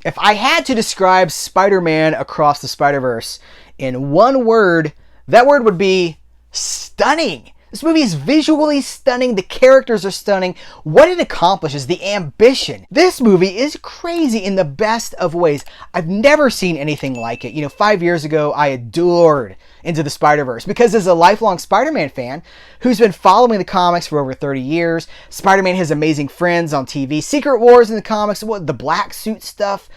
If I had to describe Spider-Man Across the Spider-Verse in one word, that word would be stunning. This movie is visually stunning. The characters are stunning. What it accomplishes, the ambition. This movie is crazy in the best of ways. I've never seen anything like it. 5 years ago, I adored Into the Spider-Verse because as a lifelong Spider-Man fan who's been following the comics for over 30 years, Spider-Man has amazing friends on TV, Secret Wars in the comics, the black suit stuff.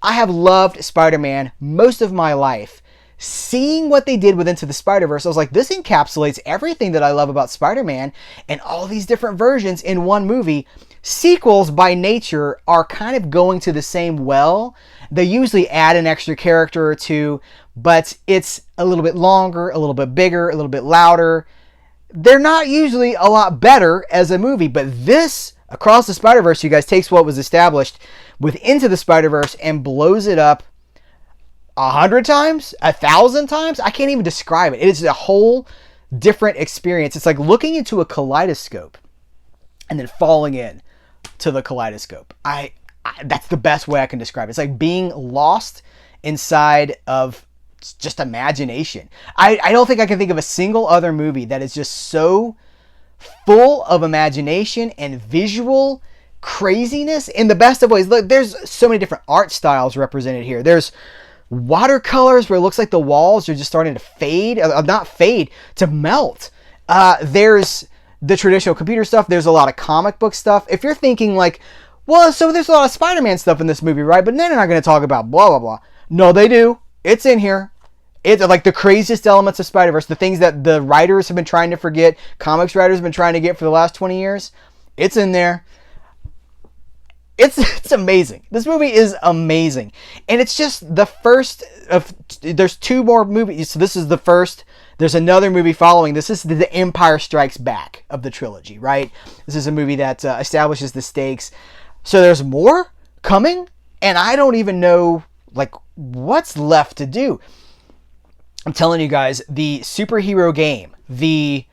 I have loved Spider-Man most of my life. Seeing what they did with Into the Spider-Verse, I was like, this encapsulates everything that I love about Spider-Man and all these different versions in one movie. Sequels, by nature, are kind of going to the same well. They usually add an extra character or two, but it's a little bit longer, a little bit bigger, a little bit louder. They're not usually a lot better as a movie, but this, Across the Spider-Verse, you guys, takes what was established with Into the Spider-Verse and blows it up 100 times, 1,000 times. I can't even describe it. It is a whole different experience. It's like looking into a kaleidoscope and then falling in to the kaleidoscope. That's the best way I can describe it. It's like being lost inside of just imagination. I don't think I can think of a single other movie that is just so full of imagination and visual craziness in the best of ways. Look, there's so many different art styles represented here. There's watercolors where it looks like the walls are just starting to fade, not fade, to melt. There's the traditional computer stuff. There's a lot of comic book stuff. If you're thinking like, well, so there's a lot of Spider-Man stuff in this movie, right? But then they're not going to talk about blah, blah, blah. No, they do. It's in here. It's like the craziest elements of Spider-Verse, the things that the writers have been trying to forget, comics writers have been trying to get for the last 20 years. It's in there. It's amazing. This movie is amazing. And it's just the first of, there's two more movies. So this is the first. There's another movie following. This is the Empire Strikes Back of the trilogy, right? This is a movie that establishes the stakes. So there's more coming. And I don't even know like what's left to do. I'm telling you guys, the superhero game, the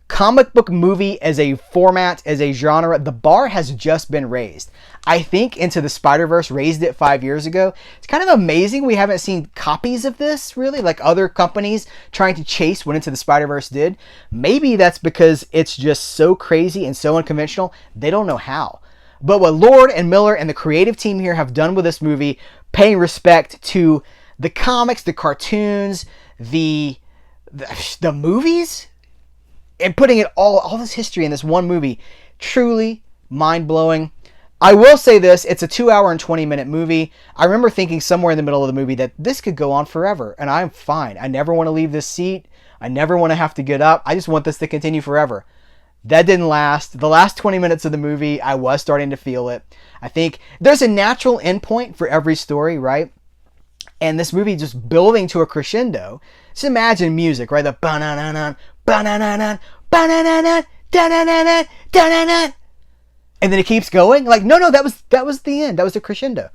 comic book movie as a format, as a genre, the bar has just been raised. I think Into the Spider-Verse raised it 5 years ago. It's kind of amazing we haven't seen copies of this, really, like other companies trying to chase what Into the Spider-Verse did. Maybe that's because it's just so crazy and so unconventional, they don't know how. But what Lord and Miller and the creative team here have done with this movie, paying respect to the comics, the cartoons, the movies, and putting it all this history in this one movie, truly mind-blowing. I will say this, it's a 2 hour and 20 minute movie. I remember thinking somewhere in the middle of the movie that this could go on forever, and I'm fine. I never want to leave this seat. I never want to have to get up. I just want this to continue forever. That didn't last. The last 20 minutes of the movie, I was starting to feel it. I think there's a natural endpoint for every story, right? And this movie just building to a crescendo. Just imagine music, right? The ba-na-na-na, ba-na-na-na, ba-na-na-na, da-na-na-na, da-na-na. And then it keeps going. Like, no, that was the end. That was the crescendo.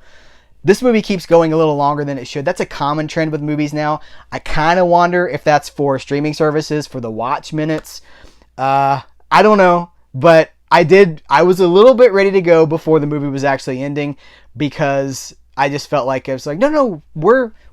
This movie keeps going a little longer than it should. That's a common trend with movies now. I kind of wonder if that's for streaming services, for the watch minutes. I don't know. But I was a little bit ready to go before the movie was actually ending because I just felt like it was like, no,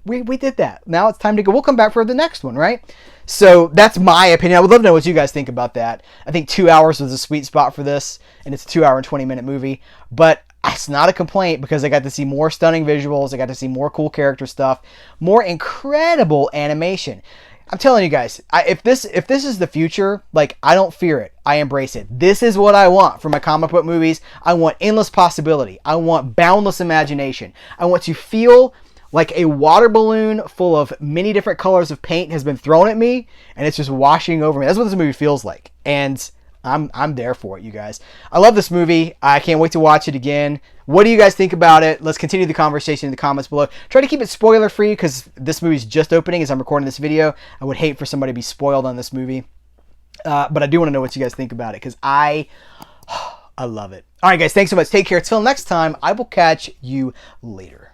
we did that. Now it's time to go. We'll come back for the next one, right? So that's my opinion. I would love to know what you guys think about that. I think 2 hours was a sweet spot for this, and it's a 2 hour and 20 minute movie. But it's not a complaint because I got to see more stunning visuals. I got to see more cool character stuff, more incredible animation. I'm telling you guys, if this is the future, like, I don't fear it. I embrace it. This is what I want from my comic book movies. I want endless possibility. I want boundless imagination. I want to feel like a water balloon full of many different colors of paint has been thrown at me and it's just washing over me. That's what this movie feels like. And I'm there for it, you guys. I love this movie. I can't wait to watch it again. What do you guys think about it? Let's continue the conversation in the comments below. Try to keep it spoiler free because this movie's just opening as I'm recording this video. I would hate for somebody to be spoiled on this movie. But I do want to know what you guys think about it because I love it. All right, guys. Thanks so much. Take care. Till next time, I will catch you later.